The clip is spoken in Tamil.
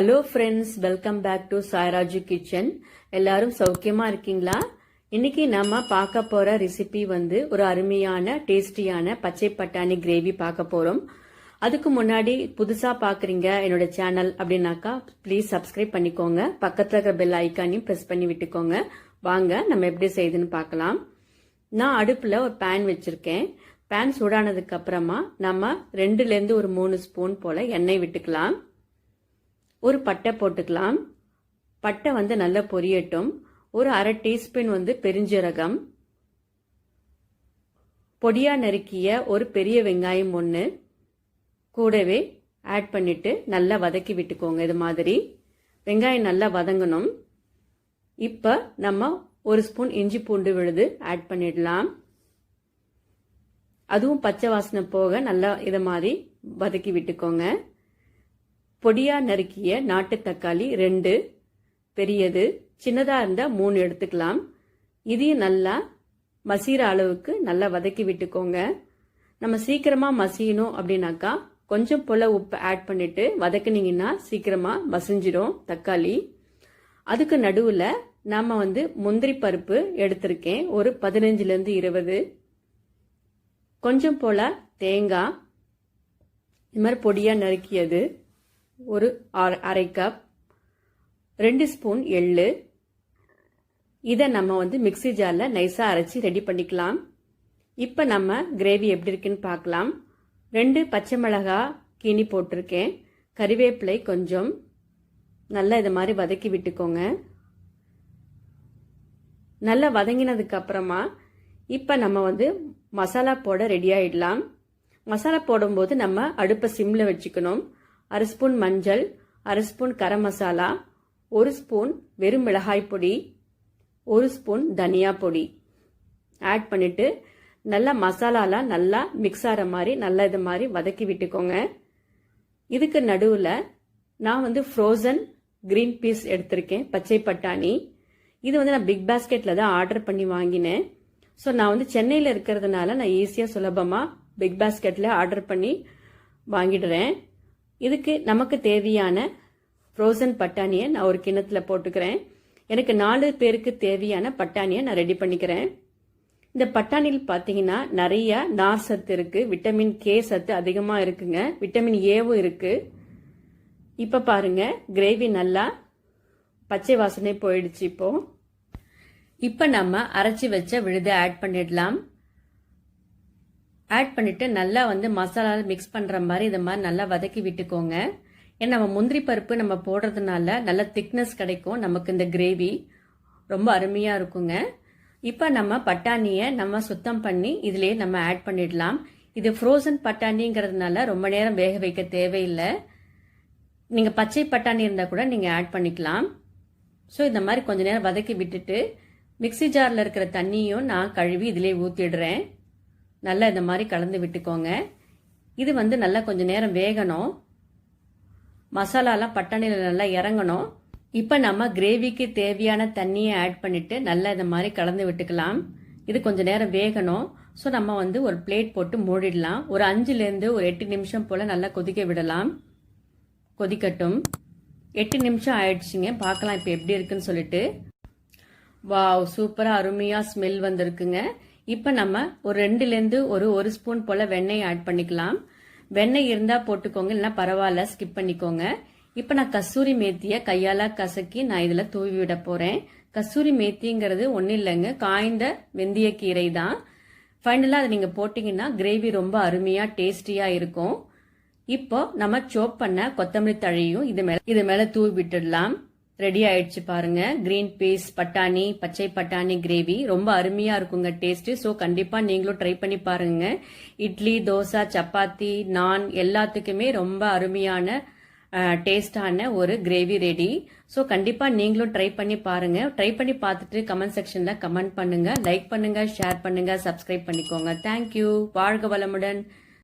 Hello friends, welcome back to Sairaju kitchen. எல்லாரும் சௌக்கியமா இருக்கீங்களா? இன்னைக்கு நம்ம பார்க்க போற ரெசிபி ஒரு அருமையான டேஸ்டியான பச்சை பட்டாணி கிரேவி பார்க்க போறோம். அதுக்கு முன்னாடி புதுசா பாக்குறீங்க என்னோட சேனல் அப்படின்னாக்கா ப்ளீஸ் சப்ஸ்கிரைப் பண்ணிக்கோங்க. பக்கத்துல இருக்கிற பெல் ஐக்கானையும் பிரஸ் பண்ணி விட்டுக்கோங்க. வாங்க நம்ம எப்படி செய்யுதுன்னு பார்க்கலாம். நான் அடுப்புல ஒரு பேன் வச்சிருக்கேன். பேன் சூடானதுக்கு அப்புறமா நம்ம 2ல இருந்து ஒரு 3 ஸ்பூன் போல எண்ணெய் விட்டுக்கலாம். ஒரு பட்டை போட்டுக்கலாம். பட்டை நல்லா பொரியட்டும். ஒரு அரை டீஸ்பூன் பெருஞ்சீரகம், பொடியா நறுக்கிய ஒரு பெரிய வெங்காயம் 1 கூடவே ஆட் பண்ணிட்டு நல்லா வதக்கி விட்டுக்கோங்க. இது மாதிரி வெங்காயம் நல்லா வதங்கணும். இப்ப நம்ம 1 ஸ்பூன் இஞ்சி பூண்டு விழுது ஆட் பண்ணிடலாம். அதுவும் பச்சை வாசனை போக நல்லா இத மாதிரி வதக்கி விட்டுக்கோங்க. பொடியா நறுக்கிய நாட்டு தக்காளி 2 பெரியது, சின்னதா இருந்தா 3 எடுத்துக்கலாம். இதையும் நல்லா மசிற அளவுக்கு நல்லா வதக்கி விட்டுக்கோங்க. நம்ம சீக்கிரமா மசியணும் அப்படின்னாக்கா கொஞ்சம் போல உப்பு ஆட் பண்ணிட்டு வதக்குனீங்கன்னா சீக்கிரமா மசிஞ்சிடும் தக்காளி. அதுக்கு நடுவுல நாம முந்திரி பருப்பு எடுத்திருக்கேன், ஒரு 15ல இருந்து 20. கொஞ்சம் போல தேங்காய் இது மாதிரி பொடியா நறுக்கியது ஒரு அரை கப், 2 ஸ்பூன் எள்ளு. இதை நம்ம மிக்ஸி ஜார்ல நைஸா அரைச்சி ரெடி பண்ணிக்கலாம். இப்ப நம்ம கிரேவி எப்படி இருக்குன்னு பார்க்கலாம். 2 பச்சை மிளகாய் கீனி போட்டிருக்கேன், கறிவேப்பிலை கொஞ்சம். நல்லா இது மாதிரி வதக்கி விட்டுக்கோங்க. நல்லா வதங்கினதுக்கு அப்புறமா இப்ப நம்ம மசாலா போட ரெடி ஆயிடலாம். மசாலா போடும்போது நம்ம அடுப்பை சிம்ல வச்சுக்கணும். 1/2 ஸ்பூன் மஞ்சள், 1/2 ஸ்பூன் கரம் மசாலா, 1 ஸ்பூன் வெறும் மிளகாய் பொடி, 1 ஸ்பூன் தனியா பொடி ஆட் பண்ணிட்டு நல்லா மசாலாலாம் நல்லா மிக்ஸ் ஆகிற மாதிரி நல்லா இது மாதிரி வதக்கி விட்டுக்கோங்க. இதுக்கு நடுவில் நான் ஃப்ரோசன் கிரீன் பீஸ் எடுத்திருக்கேன், பச்சை பட்டாணி. இது நான் பிக் பாஸ்கெட்ல தான் ஆர்டர் பண்ணி வாங்கினேன். ஸோ நான் சென்னையில் இருக்கிறதுனால நான் ஈஸியாக சுலபமாக பிக் பாஸ்கெட்ல ஆர்டர் பண்ணி வாங்கிடுறேன். இதுக்கு நமக்கு தேவையான ஃப்ரோசன் பட்டாணியை நான் ஒரு கிண்ணத்துல போட்டுக்கிறேன். எனக்கு 4 பேருக்கு தேவையான பட்டாணியை நான் ரெடி பண்ணிக்கிறேன். இந்த பட்டாணியில் பார்த்தீங்கன்னா நிறைய நார் சத்து இருக்கு, விட்டமின் கே சத்து அதிகமா இருக்குங்க, விட்டமின் ஏவும் இருக்கு. இப்ப பாருங்க கிரேவி நல்லா பச்சை வாசனை போயிடுச்சு. இப்ப நம்ம அரைச்சி வச்ச விழுதை ஆட் பண்ணிடலாம். ஆட் பண்ணிட்டு நல்லா மசாலா மிக்ஸ் பண்ற மாதிரி இதை மாதிரி நல்லா வதக்கி விட்டுக்கோங்க. ஏன்னா நம்ம முந்திரி பருப்பு நம்ம போடுறதுனால நல்ல திக்னஸ் கிடைக்கும், நமக்கு இந்த கிரேவி ரொம்ப அருமையா இருக்குங்க. இப்ப நம்ம பட்டாணியை நம்ம சுத்தம் பண்ணி இதுலயே நம்ம ஆட் பண்ணிடலாம். இது ஃப்ரோசன் பட்டாணிங்கிறதுனால ரொம்ப நேரம் வேக வைக்க தேவையில்லை. நீங்க பச்சை பட்டாணி இருந்தா கூட நீங்க ஆட் பண்ணிக்கலாம். ஸோ இந்த மாதிரி கொஞ்ச நேரம் வதக்கி விட்டுட்டு மிக்ஸி ஜார்ல இருக்கிற தண்ணியும் நான் கழுவி இதுலயே ஊத்திடுறேன். நல்லா இந்த மாதிரி கலந்து விட்டுக்கோங்க. இது நல்லா கொஞ்ச நேரம் வேகணும், மசாலாலாம் பட்டாணியில நல்லா இறங்கணும். இப்ப நம்ம கிரேவிக்கு தேவையான தண்ணியை ஆட் பண்ணிட்டு நல்லா இந்த மாதிரி கலந்து விட்டுக்கலாம். இது கொஞ்ச நேரம் வேகணும். ஸோ நம்ம ஒரு பிளேட் போட்டு மூடிடலாம். ஒரு 5ல இருந்து ஒரு 8 நிமிஷம் போல நல்லா கொதிக்க விடலாம். கொதிக்கட்டும். 8 நிமிஷம் ஆயிடுச்சுங்க. பார்க்கலாம் இப்ப எப்படி இருக்குன்னு சொல்லிட்டு. வாவ், சூப்பரா அருமையா ஸ்மெல் வந்திருக்குங்க. இப்ப நம்ம ஒரு 2ல இருந்து ஒரு ஸ்பூன் போல வெண்ணெய் ஆட் பண்ணிக்கலாம். வெண்ணெய் இருந்தா போட்டுக்கோங்க, இல்லைன்னா பரவாயில்ல ஸ்கிப் பண்ணிக்கோங்க. இப்ப நான் கஸ்தூரி மேத்திய கையால கசக்கி நான் இதுல தூவி விட போறேன். கஸ்தூரி மேத்திங்கிறது ஒன்னும் இல்லைங்க, காய்ந்த வெந்தய கீரை தான். ஃபைனலா அதை நீங்க போட்டீங்கன்னா கிரேவி ரொம்ப அருமையா டேஸ்டியா இருக்கும். இப்போ நம்ம சோப் பண்ண கொத்தமல்லி தழையும் இது மேல தூவி விட்டுடலாம். ரெடி ஆயிடுச்சு பாருங்க. கிரீன் பீஸ் பட்டாணி பச்சை பட்டாணி கிரேவி ரொம்ப அருமையா இருக்குங்க டேஸ்ட். ஸோ கண்டிப்பா நீங்களும் ட்ரை பண்ணி பாருங்க. இட்லி, தோசை, சப்பாத்தி, நான் எல்லாத்துக்குமே ரொம்ப அருமையான டேஸ்டான ஒரு கிரேவி ரெடி. ஸோ கண்டிப்பா நீங்களும் ட்ரை பண்ணி பாருங்க. ட்ரை பண்ணி பார்த்துட்டு கமெண்ட் செக்ஷன்ல கமெண்ட் பண்ணுங்க, லைக் பண்ணுங்க, ஷேர் பண்ணுங்க, சப்ஸ்கிரைப் பண்ணிக்கோங்க. தேங்க்யூ. வாழ்க வளமுடன்.